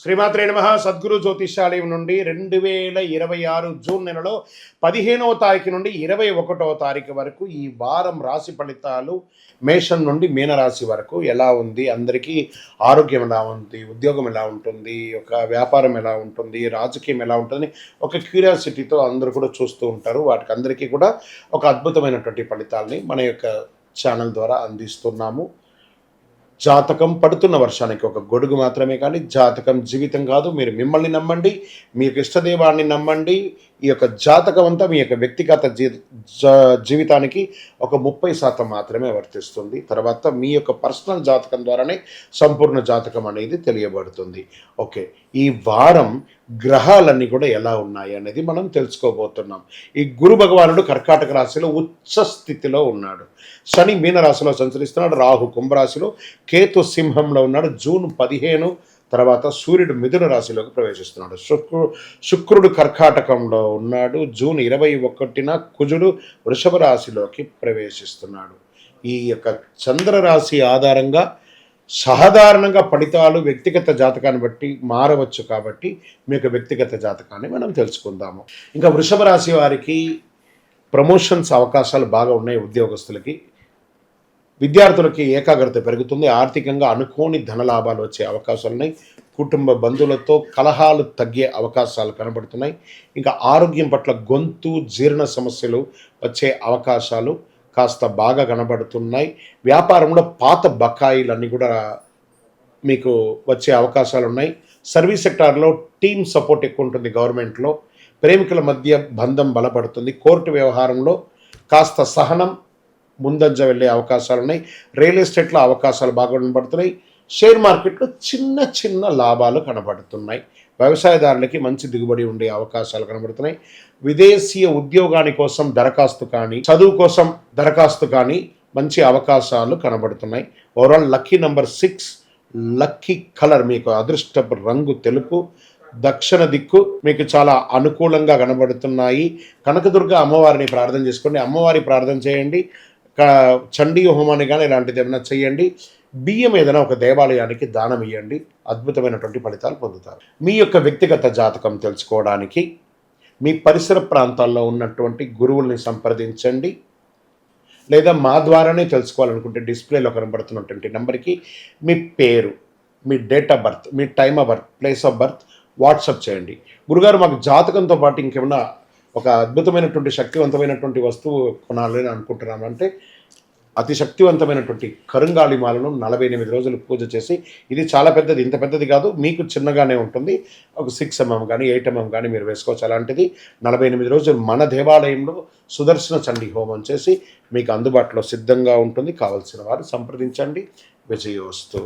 శ్రీమాత్రే నమః. సద్గురు జ్యోతిష్యాలయం నుండి 2026 జూన్ నెలలో 15వ తారీఖు నుండి 21వ తారీఖు వరకు ఈ వారం రాశి ఫలితాలు మేషం నుండి మీనరాశి వరకు ఎలా ఉంది, అందరికీ ఆరోగ్యం ఎలా ఉంది, ఉద్యోగం ఎలా ఉంటుంది, ఒక వ్యాపారం ఎలా ఉంటుంది, రాజకీయం ఎలా ఉంటుంది, ఒక క్యూరియాసిటీతో అందరూ కూడా చూస్తూ ఉంటారు. వాటికి అందరికీ కూడా ఒక అద్భుతమైనటువంటి ఫలితాలని మన యొక్క ఛానల్ ద్వారా అందిస్తున్నాము. జాతకం పడుతున్న వర్షానికి ఒక గొడుగు మాత్రమే, కానీ జాతకం జీవితం కాదు. మీరు మిమ్మల్ని నమ్మండి, మీకు ఇష్టదైవాన్ని నమ్మండి. ఈ యొక్క జాతకం అంతా మీ యొక్క వ్యక్తిగత జీవితానికి ఒక 30% మాత్రమే వర్తిస్తుంది. తర్వాత మీ యొక్క పర్సనల్ జాతకం ద్వారానే సంపూర్ణ జాతకం అనేది తెలియబడుతుంది. ఓకే, ఈ వారం గ్రహాలన్నీ కూడా ఎలా ఉన్నాయి అనేది మనం తెలుసుకోబోతున్నాం. ఈ గురు భగవానుడు కర్కాటక రాశిలో ఉచ్చ స్థితిలో ఉన్నాడు. శని మీనరాశిలో సంచరిస్తున్నాడు. రాహు కుంభరాశిలో, కేతు సింహంలో ఉన్నాడు. జూన్ 15 తర్వాత సూర్యుడు మిథున రాశిలోకి ప్రవేశిస్తున్నాడు. శుక్రుడు కర్కాటకంలో ఉన్నాడు. జూన్ 21న కుజుడు వృషభ రాశిలోకి ప్రవేశిస్తున్నాడు. ఈ యొక్క చంద్రరాశి ఆధారంగా సాధారణంగా ఫలితాలు వ్యక్తిగత జాతకాన్ని బట్టి మారవచ్చు. కాబట్టి మీ యొక్క వ్యక్తిగత జాతకాన్ని మనం తెలుసుకుందాము. ఇంకా వృషభ రాశి వారికి ప్రమోషన్స్ అవకాశాలు బాగా ఉన్నాయి. ఉద్యోగస్తులకి, విద్యార్థులకి ఏకాగ్రత పెరుగుతుంది. ఆర్థికంగా అనుకోని ధనలాభాలు వచ్చే అవకాశాలు ఉన్నాయి. కుటుంబ బంధువులతో కలహాలు తగ్గే అవకాశాలు కనబడుతున్నాయి. ఇంకా ఆరోగ్యం పట్ల గొంతు జీర్ణ సమస్యలు వచ్చే అవకాశాలు కాస్త బాగా కనబడుతున్నాయి. వ్యాపారంలో పాత బకాయిలన్నీ కూడా మీకు వచ్చే అవకాశాలు ఉన్నాయి. సర్వీస్ సెక్టార్లో టీమ్ సపోర్ట్ ఎక్కువ ఉంటుంది. గవర్నమెంట్లో ప్రేమికుల మధ్య బంధం బలపడుతుంది. కోర్టు వ్యవహారంలో కాస్త సహనం ముందంజ వెళ్ళే అవకాశాలు ఉన్నాయి. రియల్ ఎస్టేట్లో అవకాశాలు బాగా కనబడుతున్నాయి. షేర్ మార్కెట్లో చిన్న చిన్న లాభాలు కనబడుతున్నాయి. వ్యవసాయదారులకి మంచి దిగుబడి ఉండే అవకాశాలు కనబడుతున్నాయి. విదేశీయ ఉద్యోగాని కోసం దరఖాస్తు కానీ, చదువు కోసం దరఖాస్తు కానీ మంచి అవకాశాలు కనబడుతున్నాయి. Overall lucky number 6, lucky colour మీకు అదృష్టపు రంగు తెలుపు, దక్షిణ దిక్కు మీకు చాలా అనుకూలంగా కనబడుతున్నాయి. కనకదుర్గ అమ్మవారిని ప్రార్థన చేసుకోండి. అమ్మవారి ప్రార్థన చేయండి. చండీ హోమాన్ని కానీ ఇలాంటిది ఏమైనా చేయండి. బియ్యం ఏదైనా ఒక దేవాలయానికి దానం ఇవ్వండి. అద్భుతమైనటువంటి ఫలితాలు పొందుతారు. మీ యొక్క వ్యక్తిగత జాతకం తెలుసుకోవడానికి మీ పరిసర ప్రాంతాల్లో ఉన్నటువంటి గురువుల్ని సంప్రదించండి. లేదా మా ద్వారానే తెలుసుకోవాలనుకుంటే డిస్ప్లేలో కనబడుతున్నటువంటి నెంబర్కి మీ పేరు, మీ డేట్ ఆఫ్ బర్త్, మీ time of birth, place of birth WhatsApp చేయండి. గురుగారు, మాకు జాతకంతో పాటు ఇంకేమైనా ఒక అద్భుతమైనటువంటి శక్తివంతమైనటువంటి వస్తువు కొనాలని అనుకుంటున్నాను అంటే, అతి శక్తివంతమైనటువంటి కరుంగాళి మాలను 48 రోజులు పూజ చేసి, ఇది చాలా పెద్దది, ఇంత పెద్దది కాదు, మీకు చిన్నగానే ఉంటుంది, ఒక 6 mm కానీ 8 mm కానీ మీరు వేసుకోవచ్చు. అలాంటిది 48 రోజులు మన దేవాలయంలో సుదర్శన చండీ హోమం చేసి మీకు అందుబాటులో సిద్ధంగా ఉంటుంది. కావలసిన వారు సంప్రదించండి. విజయోస్తు.